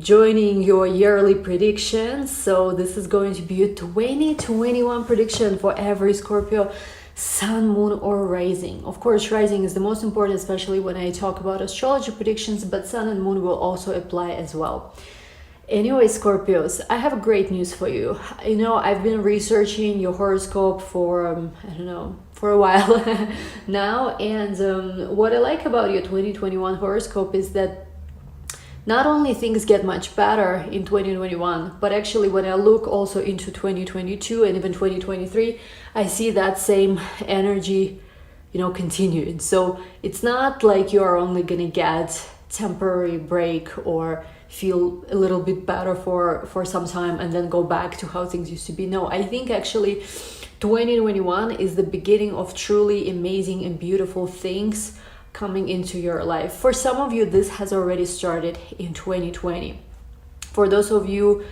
joining your yearly predictions. So this is going to be a 2021 prediction for every Scorpio, sun, moon, or rising. Of course, rising is the most important, especially when I talk about astrology predictions, but sun and moon will also apply as well. Anyway, Scorpios, I have great news for you. You know, I've been researching your horoscope for, for a while now. And what I like about your 2021 horoscope is that not only things get much better in 2021, but actually when I look also into 2022 and even 2023, I see that same energy, continuing. So it's not like you're only gonna get temporary break or feel a little bit better for some time and then go back to how things used to be. No, I think actually 2021 is the beginning of truly amazing and beautiful things coming into your life. For some of you, this has already started in 2020. For those of you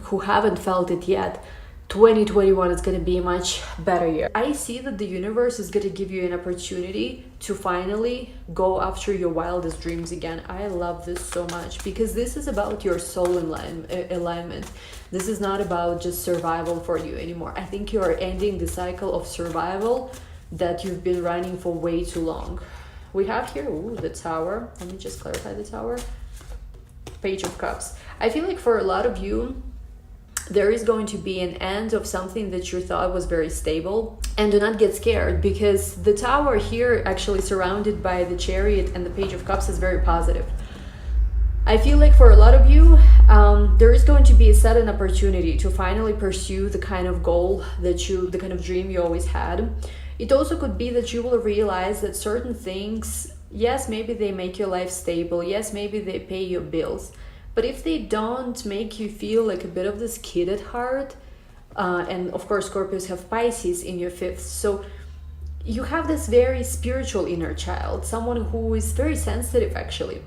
who haven't felt it yet, 2021 is going to be a much better year. I see that the universe is going to give you an opportunity to finally go after your wildest dreams again. I love this so much because this is about your soul alignment. This is not about just survival for you anymore. I think you are ending the cycle of survival that you've been running for way too long. We have here, the Tower. Let me just clarify the Tower. Page of Cups. I feel like for a lot of you, there is going to be an end of something that you thought was very stable. And do not get scared, because the Tower here, actually surrounded by the Chariot and the Page of Cups, is very positive. I feel like for a lot of you, there is going to be a sudden opportunity to finally pursue the kind of goal the kind of dream you always had. It also could be that you will realize that certain things, yes, maybe they make your life stable. Yes, maybe they pay your bills. But if they don't make you feel like a bit of this kid at heart, and of course, Scorpios have Pisces in your fifth. So you have this very spiritual inner child, someone who is very sensitive actually.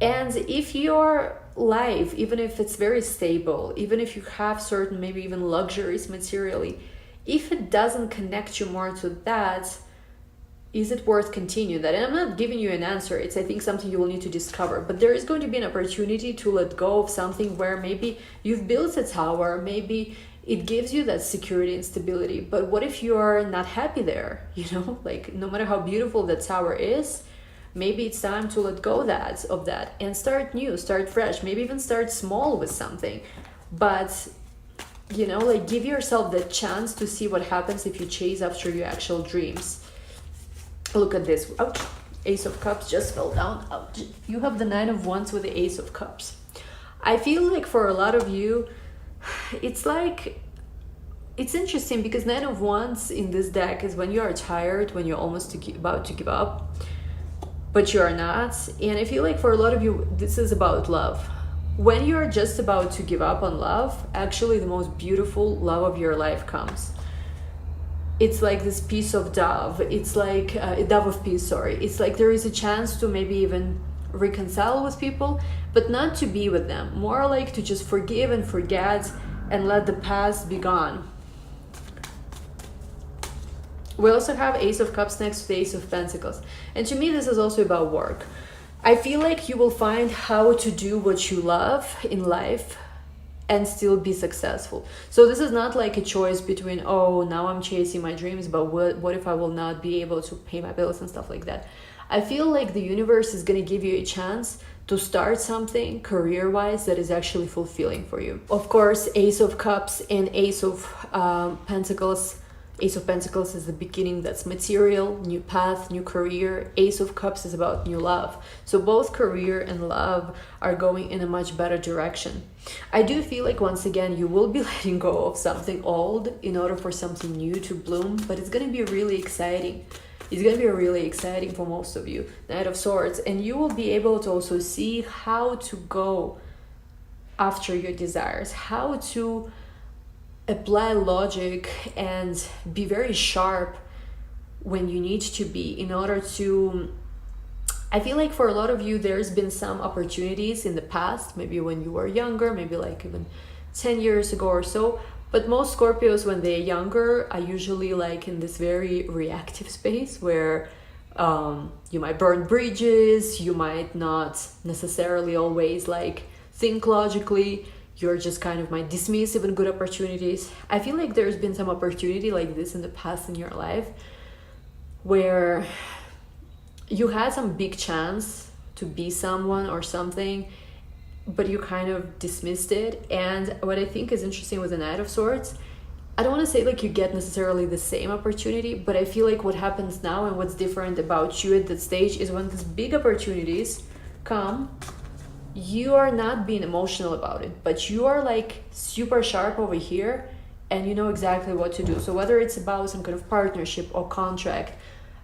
And if your life, even if it's very stable, even if you have certain, maybe even luxuries materially, if it doesn't connect you more to that, is it worth continuing that? And I'm not giving you an answer. It's, I think, something you will need to discover. But there is going to be an opportunity to let go of something where maybe you've built a tower, maybe it gives you that security and stability. But what if you are not happy there? Like no matter how beautiful that tower is, maybe it's time to let go of that and start new, start fresh, maybe even start small with something. But like give yourself the chance to see what happens if you chase after your actual dreams. Look at this. Ouch. Ace of Cups just fell down. Ouch. You have the Nine of Wands with the Ace of Cups. I feel like for a lot of you, it's interesting because Nine of Wands in this deck is when you are tired, when you're almost about to give up, but you are not. And I feel like for a lot of you, this is about love. When you're just about to give up on love, actually the most beautiful love of your life comes. It's like this piece of dove. It's like a dove of peace, sorry. It's like there is a chance to maybe even reconcile with people, but not to be with them. More like to just forgive and forget and let the past be gone. We also have Ace of Cups next to the Ace of Pentacles. And to me, this is also about work. I feel like you will find how to do what you love in life and still be successful. So this is not like a choice between, oh, now I'm chasing my dreams, but what if I will not be able to pay my bills and stuff like that. I feel like the universe is going to give you a chance to start something career-wise that is actually fulfilling for you. Of course, Ace of Cups and Ace of Pentacles. Ace of Pentacles is the beginning, that's material, new path, new career. Ace of Cups is about new love. So both career and love are going in a much better direction. I do feel like once again, you will be letting go of something old in order for something new to bloom, but it's going to be really exciting. It's going to be really exciting for most of you. Knight of Swords. And you will be able to also see how to go after your desires, how to apply logic and be very sharp when you need to be in order to... I feel like for a lot of you, there's been some opportunities in the past, maybe when you were younger, maybe like even 10 years ago or so. But most Scorpios, when they're younger, are usually like in this very reactive space where you might burn bridges, you might not necessarily always like think logically, you're just kind of might dismiss even good opportunities. I feel like there's been some opportunity like this in the past in your life where you had some big chance to be someone or something, but you kind of dismissed it. And what I think is interesting with the Knight of Swords, I don't want to say like you get necessarily the same opportunity, but I feel like what happens now and what's different about you at that stage is when these big opportunities come, you are not being emotional about it, but you are like super sharp over here and you know exactly what to do. So whether it's about some kind of partnership or contract,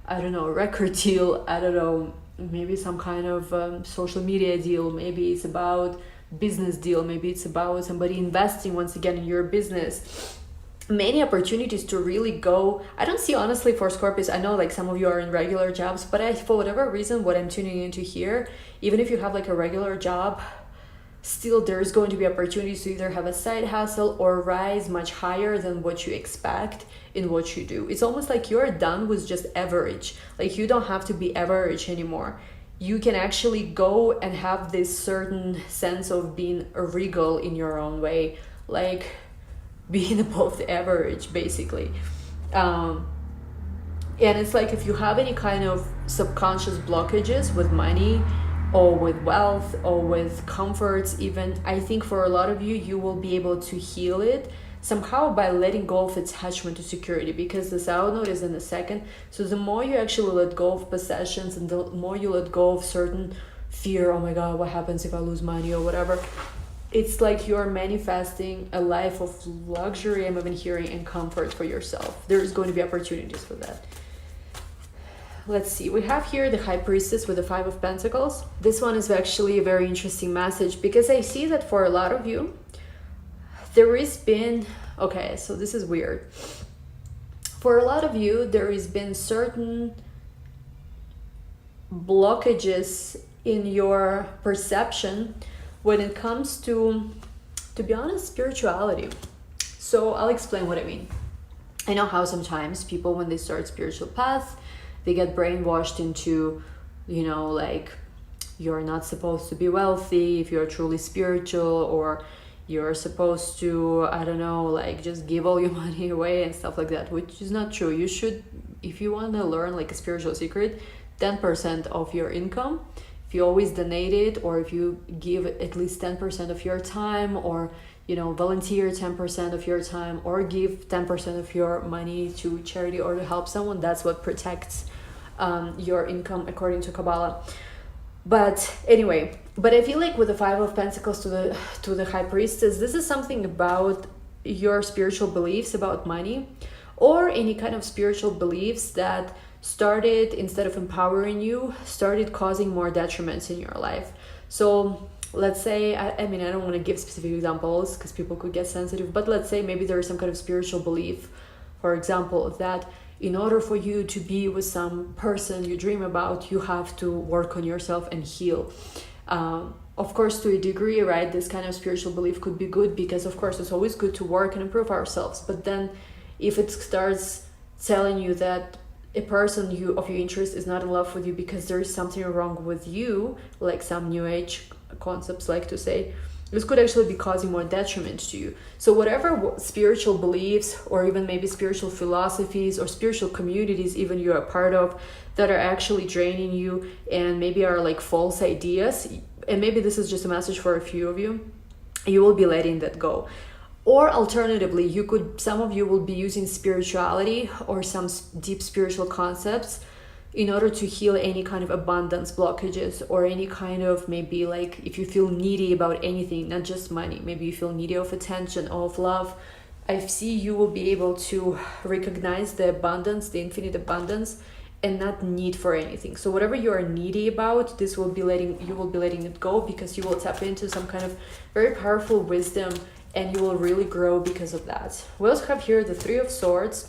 I don't know, record deal, I don't know, maybe some kind of social media deal, maybe it's about business deal, maybe it's about somebody investing once again in your business. Many opportunities to really go. I don't see, honestly, for Scorpios, I know like some of you are in regular jobs, but for whatever reason, what I'm tuning into here, even if you have like a regular job, still there's going to be opportunities to either have a side hustle or rise much higher than what you expect in what you do. It's almost like you're done with just average. Like you don't have to be average anymore. You can actually go and have this certain sense of being a regal in your own way, like being above the average, basically. And it's like if you have any kind of subconscious blockages with money or with wealth or with comforts even, I think for a lot of you, you will be able to heal it somehow by letting go of attachment to security, because the South Node is in the second. So the more you actually let go of possessions and the more you let go of certain fear, oh my God, what happens if I lose money or whatever, it's like you're manifesting a life of luxury, I'm even hearing, and comfort for yourself. There's going to be opportunities for that. Let's see, we have here the High Priestess with the Five of Pentacles. This one is actually a very interesting message, because I see that for a lot of you, there has been, okay, so this is weird. For a lot of you, there has been certain blockages in your perception when it comes to be honest, spirituality. So I'll explain what I mean. I know how sometimes people, when they start spiritual path, they get brainwashed into, you know, like you're not supposed to be wealthy if you're truly spiritual, or you're supposed to, I don't know, like just give all your money away and stuff like that, which is not true. You should, if you want to learn like a spiritual secret, 10% of your income, if you always donate it, or if you give at least 10% of your time, or, you know, volunteer 10% of your time, or give 10% of your money to charity or to help someone, that's what protects your income according to Kabbalah. But anyway, but I feel like with the Five of Pentacles to the High Priestess, this is something about your spiritual beliefs about money, or any kind of spiritual beliefs that started, instead of empowering you, started causing more detriments in your life. So let's say, I mean, I don't want to give specific examples because people could get sensitive, but let's say maybe there is some kind of spiritual belief, for example, that in order for you to be with some person you dream about, you have to work on yourself and heal. Of course, to a degree, right, this kind of spiritual belief could be good, because of course it's always good to work and improve ourselves. But then if it starts telling you that a person of your interest is not in love with you because there is something wrong with you, like some new age concepts like to say, this could actually be causing more detriment to you. So whatever spiritual beliefs, or even maybe spiritual philosophies or spiritual communities even you're a part of, that are actually draining you and maybe are like false ideas, and maybe this is just a message for a few of you, you will be letting that go. Or alternatively, some of you will be using spirituality or some deep spiritual concepts in order to heal any kind of abundance blockages, or any kind of, maybe like if you feel needy about anything, not just money, maybe you feel needy of attention or of love. I see you will be able to recognize the abundance, the infinite abundance, and not need for anything. So whatever you are needy about, you will be letting it go, because you will tap into some kind of very powerful wisdom, and you will really grow because of that. We also have here the Three of Swords,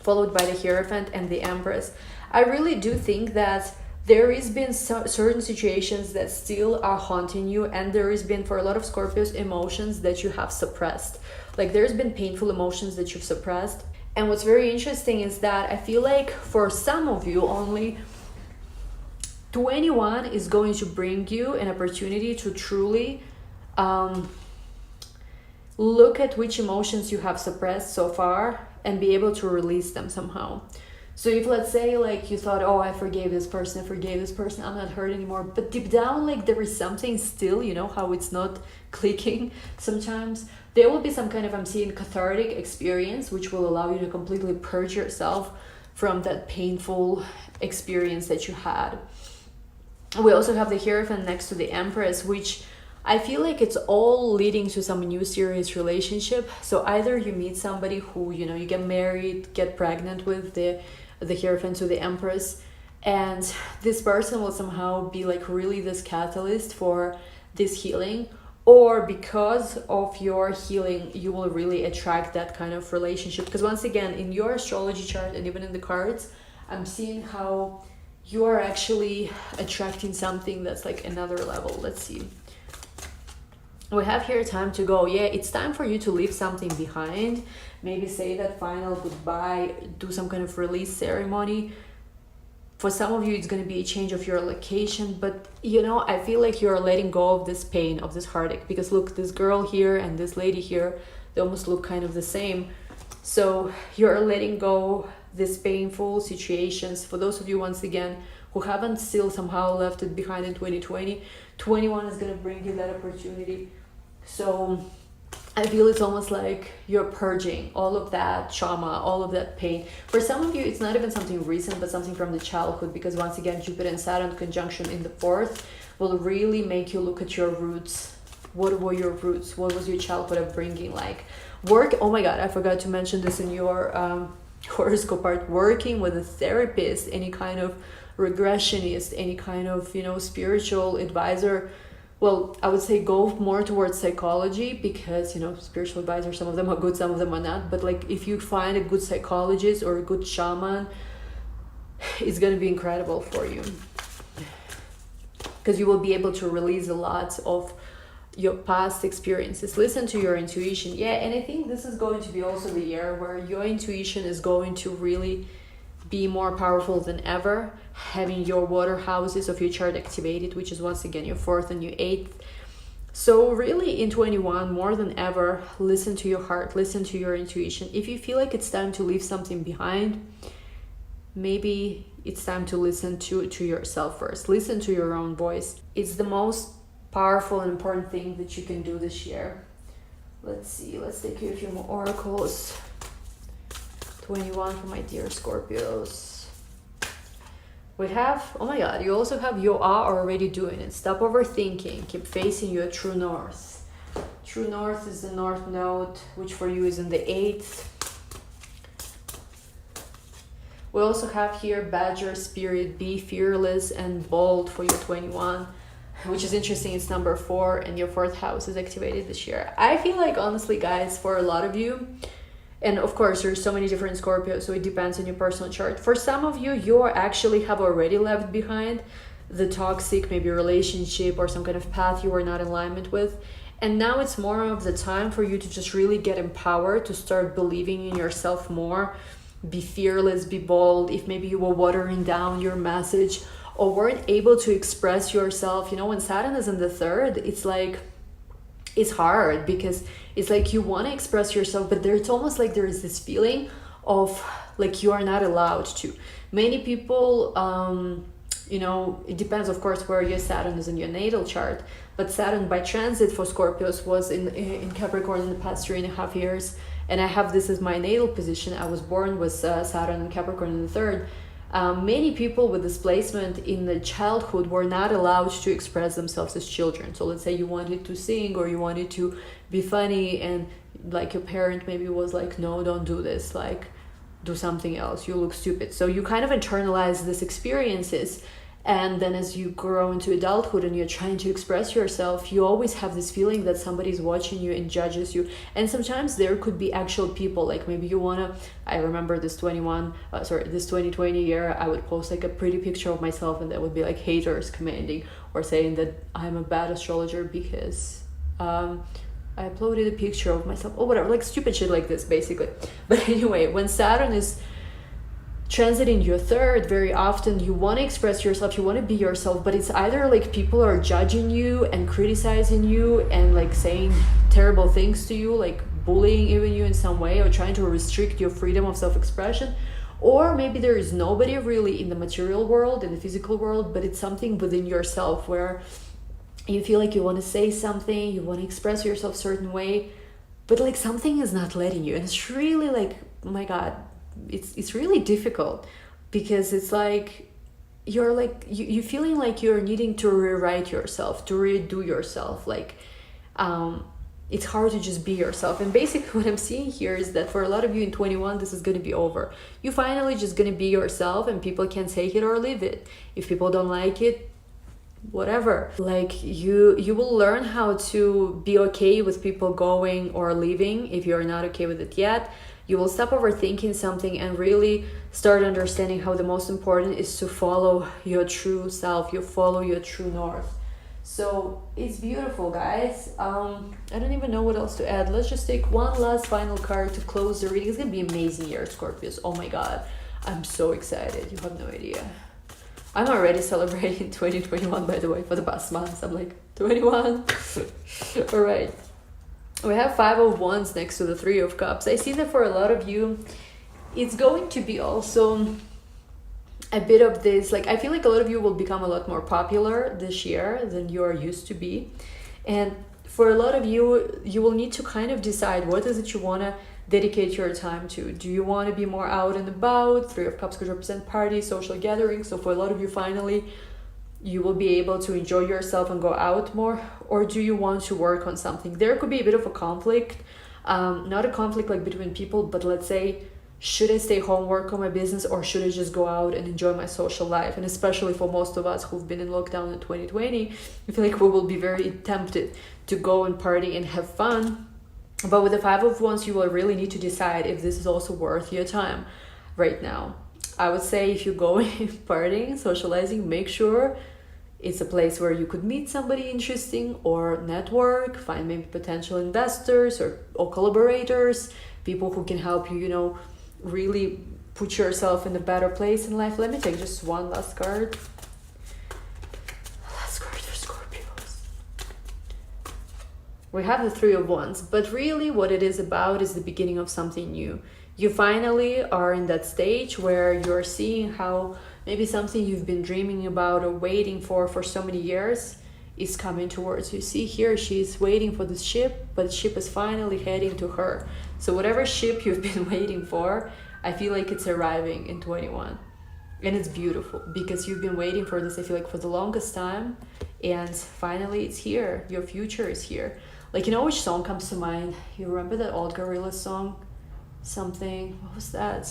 followed by the Hierophant and the Empress. I really do think that there has been certain situations that still are haunting you, and there has been, for a lot of Scorpios, emotions that you have suppressed. Like there's been painful emotions that you've suppressed. And what's very interesting is that I feel like for some of you, only 21 is going to bring you an opportunity to truly look at which emotions you have suppressed so far and be able to release them somehow. So if, let's say, like, you thought, oh, I forgave this person, I'm not hurt anymore, but deep down, like, there is something still, you know how it's not clicking sometimes, there will be some kind of, I'm seeing, cathartic experience which will allow you to completely purge yourself from that painful experience that you had. We also have the Hierophant next to the Empress, which I feel like it's all leading to some new serious relationship. So either you meet somebody who, you know, you get married, get pregnant with the Hierophant to the Empress, and this person will somehow be like really this catalyst for this healing, or because of your healing you will really attract that kind of relationship. Because once again, in your astrology chart and even in the cards, I'm seeing how you are actually attracting something that's like another level. Let's see. We have here time to go. Yeah, it's time for you to leave something behind. Maybe say that final goodbye, do some kind of release ceremony. For some of you, it's going to be a change of your location. But, you know, I feel like you're letting go of this pain, of this heartache. Because look, this girl here and this lady here, they almost look kind of the same. So you're letting go these painful situations. For those of you, once again, who haven't still somehow left it behind in 2020, 21 is going to bring you that opportunity. So I feel it's almost like you're purging all of that trauma, all of that pain. For some of you, it's not even something recent, but something from the childhood, because once again, Jupiter and Saturn conjunction in the 4th will really make you look at your roots. What were your roots? What was your childhood upbringing like? Work, oh my God, I forgot to mention this in your horoscope part. Working with a therapist, any kind of regressionist, any kind of, you know, spiritual advisor. Well, I would say go more towards psychology, because, you know, spiritual advisors, some of them are good, some of them are not. But like, if you find a good psychologist or a good shaman, it's going to be incredible for you, because you will be able to release a lot of your past experiences. Listen to your intuition. Yeah, and I think this is going to be also the year where your intuition is going to really be more powerful than ever, having your water houses of your chart activated, which is once again your 4th and your 8th. So really in 21, more than ever, listen to your heart, listen to your intuition. If you feel like it's time to leave something behind, maybe it's time to listen to yourself first. Listen to your own voice. It's the most powerful and important thing that you can do this year. Let's see, let's take you a few more oracles. 21 for my dear Scorpios. We have, oh my God, you also have you are already doing it. Stop overthinking. Keep facing your true north. True north is the north node, which for you is in the 8th. We also have here Badger Spirit, be fearless and bold for your 21, which is interesting. It's number 4 and your 4th house is activated this year. I feel like, honestly, guys, for a lot of you, and of course, there's so many different Scorpios, so it depends on your personal chart. For some of you, you actually have already left behind the toxic, maybe relationship or some kind of path you were not in alignment with. And now it's more of the time for you to just really get empowered, to start believing in yourself more. Be fearless, be bold. If maybe you were watering down your message or weren't able to express yourself, you know, when Saturn is in the 3rd, it's like, it's hard, because it's like you want to express yourself, but it's almost like there is this feeling of like you are not allowed to. Many people, you know, it depends, of course, where your Saturn is in your natal chart, but Saturn by transit for Scorpios was in Capricorn in the past 3.5 years, and I have this as my natal position. I was born with Saturn and Capricorn in the 3rd. Many people with displacement in the childhood were not allowed to express themselves as children. So let's say you wanted to sing or you wanted to be funny, and like your parent maybe was like, no, don't do this, like do something else, you look stupid. So you kind of internalize these experiences, and then as you grow into adulthood and you're trying to express yourself, you always have this feeling that somebody's watching you and judges you. And sometimes there could be actual people, like maybe you wanna, I remember this 2020 year, I would post like a pretty picture of myself, and there would be like haters commenting or saying that I'm a bad astrologer because I uploaded a picture of myself or whatever, like stupid shit like this basically. But anyway, when Saturn is transiting your third, very often you want to express yourself, you want to be yourself, but it's either like people are judging you and criticizing you and like saying terrible things to you, like bullying even you in some way, or trying to restrict your freedom of self-expression. Or maybe there is nobody really in the material world, in the physical world, but it's something within yourself where you feel like you want to say something, you want to express yourself a certain way, but like something is not letting you. And it's really like, oh my God, it's really difficult, because it's like you're like you feeling like you're needing to rewrite yourself, to redo yourself, like it's hard to just be yourself. And basically what I'm seeing here is that for a lot of you in 21, this is going to be over. You finally just going to be yourself, and people can take it or leave it. If people don't like it, whatever. Like you will learn how to be okay with people going or leaving if you're not okay with it yet. You will stop overthinking something and really start understanding how the most important is to follow your true self, you follow your true north. So it's beautiful, guys. I don't even know what else to add. Let's just take one last final card to close the reading. It's gonna be amazing year, Scorpios. Oh my God, I'm so excited. You have no idea. I'm already celebrating 2021, by the way, for the past months. I'm like, 21. All right. We have 5 of Wands next to the 3 of Cups. I see that for a lot of you, it's going to be also a bit of this, like I feel like a lot of you will become a lot more popular this year than you are used to be. And for a lot of you, you will need to kind of decide what is it you want to dedicate your time to. Do you want to be more out and about? 3 of Cups could represent parties, social gatherings. So for a lot of you, finally, you will be able to enjoy yourself and go out more. Or do you want to work on something? There could be a bit of a conflict, not a conflict like between people, but let's say, should I stay home, work on my business, or should I just go out and enjoy my social life? And especially for most of us who've been in lockdown in 2020, I feel like we will be very tempted to go and party and have fun. But with the 5 of Wands, you will really need to decide if this is also worth your time right now. I would say if you go partying, socializing, make sure it's a place where you could meet somebody interesting or network, find maybe potential investors or collaborators, people who can help you, you know, really put yourself in a better place in life. Let me take just one last card. Last card for Scorpios. We have the 3 of Wands, but really what it is about is the beginning of something new. You finally are in that stage where you're seeing how maybe something you've been dreaming about or waiting for so many years is coming towards you. See here, she's waiting for this ship, but the ship is finally heading to her. So whatever ship you've been waiting for, I feel like it's arriving in 21. And it's beautiful because you've been waiting for this, I feel like, for the longest time. And finally it's here. Your future is here. Like, you know which song comes to mind? You remember that old Gorillaz song? Something, what was that?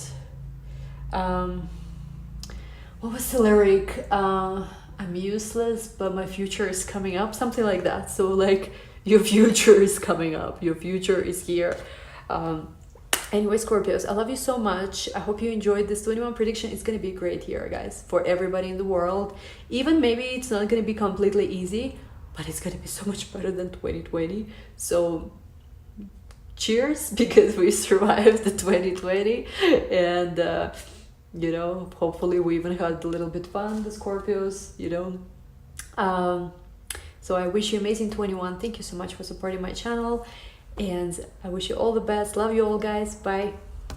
What was the lyric? I'm useless, but my future is coming up. Something like that. So like, your future is coming up. Your future is here. Anyway, Scorpios, I love you so much. I hope you enjoyed this 21 prediction. It's going to be a great year, guys, for everybody in the world. Even maybe it's not going to be completely easy, but it's going to be so much better than 2020. So cheers, because we survived the 2020. And, you know, hopefully we even had a little bit fun, the Scorpios, you know. So I wish you amazing 21. Thank you so much for supporting my channel. And I wish you all the best. Love you all, guys. Bye.